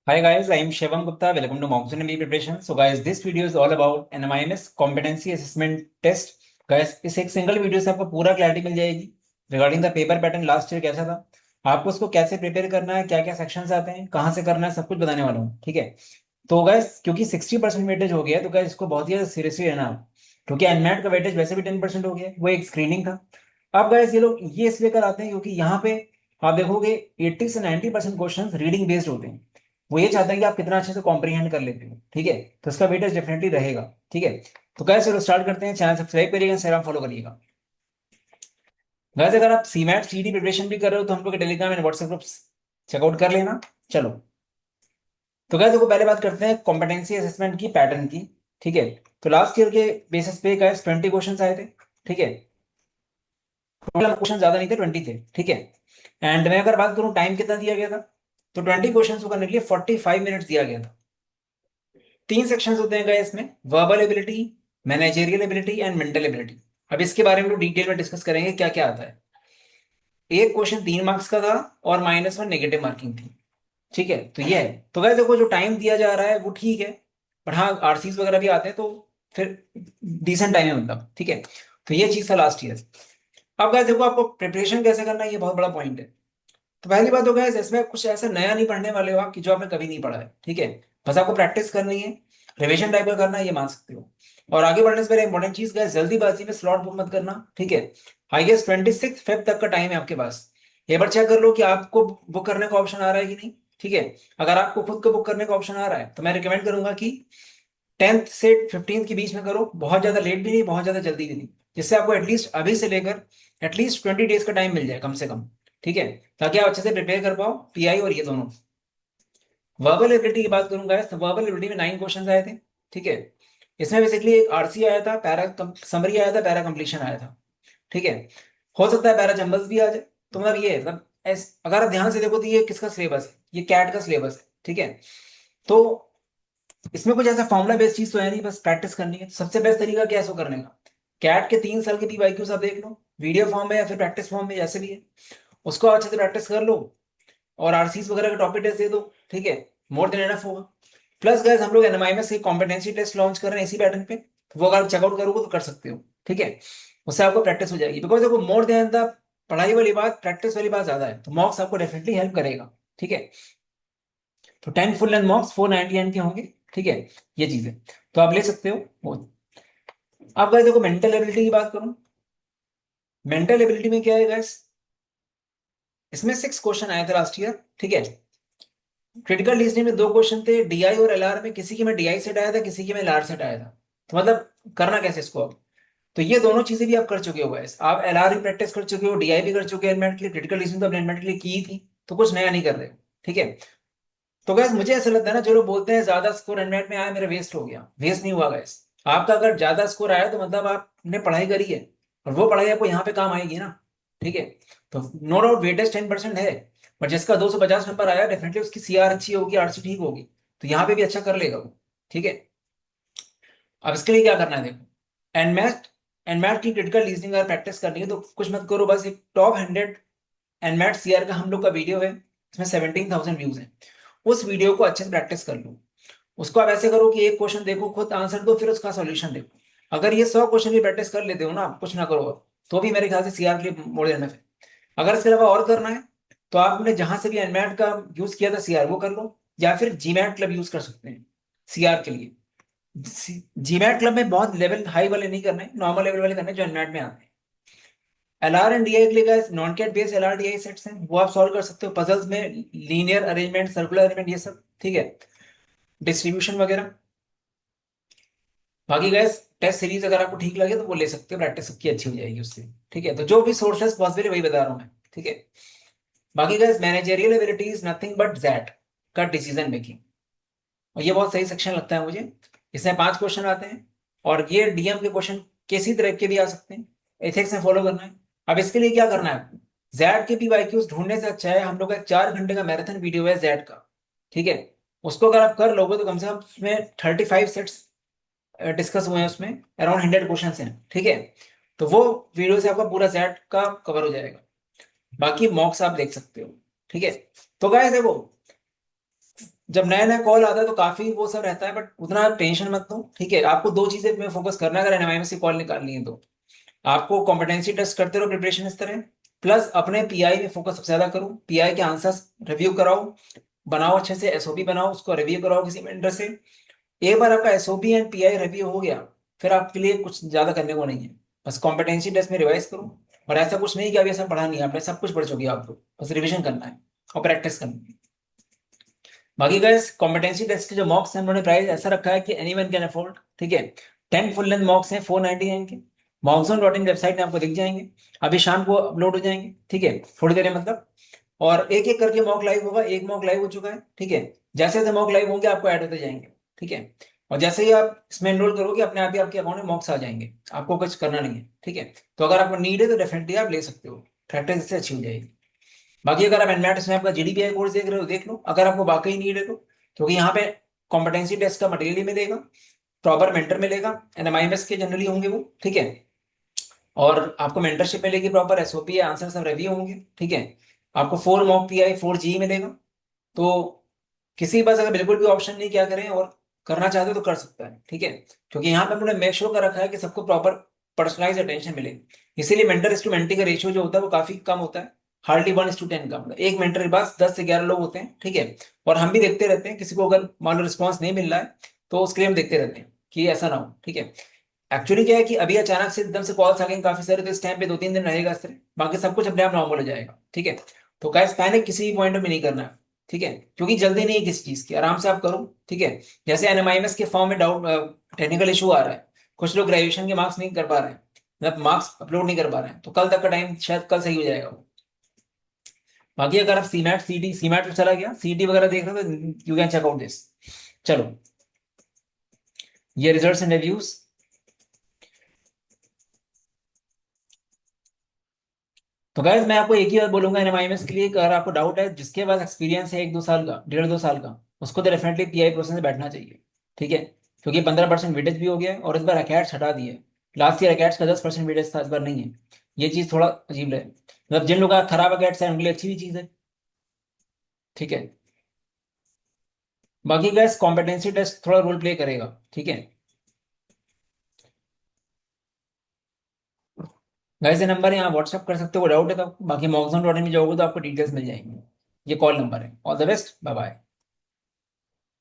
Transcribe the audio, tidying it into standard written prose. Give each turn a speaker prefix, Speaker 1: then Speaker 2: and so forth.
Speaker 1: Hi guys, I am Shivam Gupta. Welcome to Monsoon MBA Preparation. So guys, this video is all about NMIMS Competency Assessment Test. Guys, इस एक single video से आपको पूरा clarity मिल जाएगी regarding the paper pattern last year कैसा था, आपको उसको कैसे प्रिपेयर करना है, क्या क्या सेक्शंस आते हैं, कहाँ से करना है, सब कुछ बताने वाला हूँ। ठीक है, तो गाइस क्योंकि 60% वेटेज हो गया है तो गाइस इसको बहुत ही सीरियसली लेना है, क्योंकि एनमैट का वेटेज वैसे भी 10% हो गया है, वो एक स्क्रीनिंग था। अब गाइस ये लोग ये इसलिए कर आते हैं क्योंकि यहाँ पे आप देखोगे 80 से 90% क्वेश्चन रीडिंग बेस्ड होते हैं। वो ये चाहते हैं कि आप कितना अच्छे से कॉम्प्रीहेंड कर लेते हो। ठीक है, तो इसका वेटेज डेफिनेटली रहेगा। ठीक है, तो गाइस चलो स्टार्ट करते हैं। चैनल सब्सक्राइब करिएगा, इंस्टाग्राम फॉलो करिएगा। गाइस अगर आप सीमैट सीडी प्रिपरेशन भी कर रहे हो तो हम लोग के Telegram and WhatsApp groups check out कर लेना। चलो, तो गाइस देखो पहले बात करते हैं कॉम्पिटेंसी असेसमेंट की पैटर्न की। ठीक है, तो लास्ट ईयर के बेसिस पे गाइस 20 क्वेश्चन आए थे। ठीक है, टोटल क्वेश्चन ज्यादा नहीं थे, 20 थे। ठीक है, एंड मैं अगर बात करूं टाइम कितना दिया गया था, तो 20 क्वेश्चन को करने के लिए 45 मिनट्स दिया गया था। तीन सेक्शंस होते हैं गाइस इसमें, verbal ability, managerial ability and mental ability. अब इसके बारे में डिटेल में डिस्कस करेंगे क्या क्या आता है। एक क्वेश्चन 3 मार्क्स का था और -1 नेगेटिव मार्किंग थी। ठीक है, तो ये है। तो गाइस देखो जो टाइम दिया जा रहा है वो ठीक है, पर हाँ आरसीज वगैरह भी आते हैं तो फिर डिसेंट टाइम है मतलब। ठीक है, तो ये चीज था लास्ट ईयर। अब गाइस देखो आपको प्रिपरेशन कैसे करना है, ये बहुत बड़ा पॉइंट है। तो पहली बात हो गया इसमें कुछ ऐसा नया नहीं पढ़ने वाले हो आप कि जो आपने कभी नहीं पढ़ा है। ठीक है, बस आपको प्रैक्टिस करनी है, रिवीजन टाइप का करना है, ये मान सकते हो। और आगे बढ़ने से पहले इंपॉर्टेंट चीज गैस, जल्दीबाजी में स्लॉट बुक मत करना। ठीक है, हाईएस्ट 26 फेब तक का टाइम है आपके पास। एक बार चेक कर लो कि आपको बुक करने का ऑप्शन आ रहा है कि नहीं। ठीक है, अगर आपको खुद को बुक करने का ऑप्शन आ रहा है तो मैं रिकमेंड करूंगा कि 10th से 15th के बीच में करो, बहुत ज्यादा लेट भी नहीं, बहुत ज्यादा जल्दी भी नहीं, जिससे आपको एटलीस्ट अभी से लेकर एटलीस्ट 20 डेज का टाइम मिल जाए कम से कम। ठीक है, ताकि आप अच्छे से प्रिपेयर कर पाओ पीआई और ये दोनों। वर्बल एबिलिटी की बात करूंगा तो वर्बल एबिलिटी में 9 क्वेश्चन आए थे। ठीक है, इसमें बेसिकली एक आरसी आया था, पैरा समरी आया था, पैरा कंप्लीशन आया था। ठीक है, हो सकता है पैरा जंबल्स भी आ जाए। तो मतलब ये है, मतलब अगर आप ध्यान से देखो तो ये किसका सिलेबस है, ये कैट का सिलेबस है। ठीक है, तो इसमें कुछ ऐसा फॉर्मुला बेस्ड चीज तो है नहीं, बस प्रैक्टिस करनी है। तो सबसे बेस्ट तरीका क्या है इसको करने का, कैट के 3 साल के पीवाईक्यूज आप देख लो, वीडियो फॉर्म में या फिर प्रैक्टिस फॉर्म में, जैसे भी है उसको अच्छे से प्रैक्टिस कर लो और आरसीज वगैरह का टॉपिक टेस्ट दे दो। ठीक है, मोर देन एनफ होगा। प्लस गाइस हम लोग एनएमआईएमएस के कॉम्पिटेंसी टेस्ट लॉन्च कर रहे हैं इसी पैटर्न पे, तो वो अगर चेकआउट करोगे तो कर सकते हो। ठीक है, उससे आपको प्रैक्टिस हो जाएगी, बिकॉज देखो मोर देन द पढ़ाई वाली बात, प्रैक्टिस वाली बात ज्यादा है, तो मॉक्स आपको डेफिनेटली हेल्प करेगा। ठीक है, तो 10 फुल लेंथ मॉक्स 499 के होंगे। ठीक है, ये चीजें तो आप ले सकते हो अब गाइस देखो मेंटल एबिलिटी की बात करूं, मेंटल एबिलिटी में क्या है गाइस, इसमें 6 क्वेश्चन आए थे लास्ट ईयर। ठीक है, क्रिटिकल रीजनिंग में 2 क्वेश्चन थे, डीआई और एलआर में किसी के में डीआई सेट आया था, किसी के में एलआर सेट आया था। तो मतलब करना कैसे इसको अब, तो ये दोनों चीजें भी आप कर चुके हो गाइस, आप एलआर भी प्रैक्टिस कर चुके हो, डीआई भी कर चुके हो एलिमेंट के लिए, क्रिटिकल रीजनिंग तो आपने एलिमेंट के लिए की ही थी, तो कुछ नया नहीं कर रहे हो। ठीक है, तो गाइस मुझे ऐसा लगता है ना, जो लोग बोलते हैं ज्यादा स्कोर एलिमेंट में आया मेरा वेस्ट हो गया, वेस्ट नहीं हुआ गाइस। आपका अगर ज्यादा स्कोर आया तो मतलब आपने पढ़ाई करी है, और वो पढ़ाई आपको यहाँ पे काम आएगी ना। ठीक है, तो नो डाउट वेटेज 10% है, बट जिसका 250 नंबर आया डेफिनेटली उसकी सीआर अच्छी होगी, आरसी ठीक होगी, तो यहाँ पे भी अच्छा कर लेगा वो। ठीक है, अब इसके लिए क्या करना है देखो, एनमैथ की क्रिटिकल रीजनिंग अगर प्रैक्टिस करनी है तो कुछ मत करो, बस एक टॉप 100 एनमैथ सीआर का हम लोग का वीडियो है, इसमें 17,000 व्यूज है, उस वीडियो को अच्छे से प्रैक्टिस कर लो। उसको आप ऐसे करो कि एक क्वेश्चन देखो, खुद आंसर दो, फिर उसका सॉल्यूशन देखो। अगर ये 100 क्वेश्चन की प्रैक्टिस कर लेते हो ना, कुछ ना करो और, तो भी मेरे ख्याल से सीआर के लिए मोड़ देना है। अगर इसके अलावा और करना है तो आपने जहां से भी एनमैट का यूज किया था सीआर वो कर लो, या फिर जीमैट क्लब यूज कर सकते हैं सीआर के लिए। जीमैट क्लब में बहुत लेवल हाई वाले नहीं करने, नॉर्मल लेवल वाले करने जो एनमैट में आते हैं। एलआर एंड डीआई के लिए guys, non CAT based LR DI sets हैं, वो आप सॉल्व कर सकते हो पजल्स में, लीनियर अरेंजमेंट, सर्कुलर अरेंजमेंट, ये सब। ठीक है, डिस्ट्रीब्यूशन वगैरह। बाकी गैस टेस्ट सीरीज अगर आपको ठीक लगे तो वो ले सकते हो, प्रैक्टिस सबकी अच्छी हो जाएगी उससे। ठीक है, तो जो भी सोर्सेस पॉसिबल है वही बता रहा हूँ मैं। ठीक है, बाकी gas managerial ability is nothing but that का डिसीजन मेकिंग, और ये बहुत सही सेक्शन लगता है मुझे। इसमें 5 क्वेश्चन आते हैं, और ये डीएम के क्वेश्चन किसी तरह के भी आ सकते हैं, एथिक्स में फॉलो करना है। अब इसके लिए क्या करना है आपको, जैड के पीवाईक्यूज ढूंढने से अच्छा है हम लोग का 4 घंटे का मैराथन वीडियो है जैड का। ठीक है, उसको अगर आप कर लोगे तो कम से कम उसमें 35 सेट्स डिस्कस हुए हैं, उसमें अराउंड 100 क्वेश्चन हैं। ठीक है, तो वो वीडियो से आपका पूरा सेट का कवर हो जाएगा, बाकी मॉक्स आप देख सकते हो। ठीक है, तो गाइस देखो जब नया नया कॉल आता है तो काफी वो सब रहता है, बट उतना टेंशन मत लो, ठीक है। आपको दो चीजें में फोकस करना है अगर एनएमआईएमएस की कॉल निकालनी है तो। आपको कॉम्पिटेंसी टेस्ट करते रहो प्रिपरेशन इस तरह, प्लस अपने पीआई में फोकस सबसे ज्यादा करो, पीआई के आंसर्स रिव्यू कराओ, बनाओ अच्छे से एसओपी बनाओ, उसको रिव्यू कराओ किसी मेंटर से। एक बार आपका एसओपी एंड पीआई रिव्यू हो गया, फिर आपके लिए कुछ ज्यादा करने को नहीं है। बस कॉम्पिटेंसी टेस्ट में रिवाइज करो, और ऐसा कुछ नहीं कि अभी ऐसा पढ़ा नहीं है आपने, सब कुछ पढ़ चुके हैं आप लोग, बस रिविजन करना है और प्रैक्टिस करनी है। बाकी गाइस कॉम्पिटेंसी टेस्ट के जो मॉक्स हैं उन्होंने प्राइस ऐसा रखा है कि एनीवन कैन अफोर्ड, ठीक है। 10 फुल लेंथ मॉक्स हैं 499 के, मॉक्सोन.इन वेबसाइट में आपको दिख जाएंगे, अभी शाम को अपलोड हो जाएंगे, ठीक है, थोड़ी देर में मतलब। और एक एक करके मॉक लाइव होगा, एक मॉक लाइव हो चुका है, ठीक है। जैसे जैसे मॉक लाइव होंगे आपको ऐड होते जाएंगे, ठीक है। और जैसे ही आप इसमें एनरोल करोगे अपने आप ही आपके अकाउंट में मॉक्स आ जाएंगे, आपको कुछ करना नहीं है, ठीक है। तो अगर आपको नीड है तो डेफिनेटली आप ले सकते हो, प्रैक्टिस इससे अच्छी हो जाएगी। बाकी अगर आप एनमैट में आपका जीडीपीआई कोर्स देख रहे हो देख लो, अगर आपको वाकई नीड है तो, क्योंकि यहाँ पे कॉम्पिटेंसी टेस्ट का मटेरियल ही मिलेगा, प्रॉपर मेंटर मिलेगा, एनएमआईएमएस के जनरली होंगे वो, ठीक है। और आपको मेंटरशिप मिलेगी, प्रॉपर एसओपी आंसर सब रिव्यू होंगे, ठीक है। आपको 4 मॉक पीआई 4 जी मिलेगा। तो किसी के पास अगर बिल्कुल भी ऑप्शन नहीं क्या करें और करना चाहते हो तो कर सकता है, ठीक है। क्योंकि यहाँ पे हमने मेक श्योर कर रखा है कि सबको प्रॉपर पर्सनलाइज अटेंशन मिले, इसीलिए मेंटर टू मेंटी का रेशियो जो होता है वो काफी कम होता है, हार्डली 1:10 का, मतलब एक मेंटर के पास 10 से 11 लोग होते हैं, ठीक है। और हम भी देखते रहते हैं किसी को अगर मान लो रिस्पॉन्स नहीं मिल रहा है तो उसके लिए हम देखते रहते हैं कि ऐसा ना हो, ठीक है। एक्चुअली क्या है कि अभी अचानक से एकदम से कॉल्स आ गए काफी सारे, तो इस टाइम पे 2-3 दिन रहेगा इस तरह, बाकी सब कुछ अपने आप नॉर्मल हो जाएगा, ठीक है। तो गाइस पैनिक किसी भी पॉइंट में नहीं करना है, ठीक है, क्योंकि जल्दी नहीं है किसी चीज की, आराम से आप करो, ठीक है। जैसे एनएमआईएमएस के फॉर्म में डाउट टेक्निकल इशू आ रहा है, कुछ लोग ग्रेजुएशन के मार्क्स नहीं कर पा रहे हैं, मतलब मार्क्स अपलोड नहीं कर पा रहे हैं, तो कल तक का टाइम शायद कल सही हो जाएगा वो। बाकी अगर आप सीमैट सीडी सीमैट पे चला गया सीडी वगैरह देख रहे हो तो you can check out this. चलो, ये रिजल्ट्स एंड रिव्यूज। तो गाइस मैं आपको एक ही बात बोलूंगा एनएमआईएमएस के लिए, अगर आपको डाउट है, जिसके पास एक्सपीरियंस है 1-2 साल का, 1.5-2 साल का, उसको तो डेफिनेटली पीआई प्रोसेस में बैठना चाहिए, ठीक है। क्योंकि 15% वेटेज भी हो गया है और इस बार अकेट्स हटा दिए, लास्ट ईयर अकेट्स का 10% वेटेज था, इस बार नहीं है। ये चीज थोड़ा अजीब है, मतलब जिन लोगों का खराब अकेट्स है उनके लिए अच्छी भी चीज है, ठीक है। बाकी गैस कॉम्पिटेंसी टेस्ट थोड़ा रोल प्ले करेगा, ठीक है। गैस ये नंबर है, यहाँ व्हाट्सअप कर सकते हो, डाउट है तो। बाकी मॉक्सॉन.इन में जाओगे तो आपको डिटेल्स मिल जाएंगी, ये कॉल नंबर है। All the best, bye bye.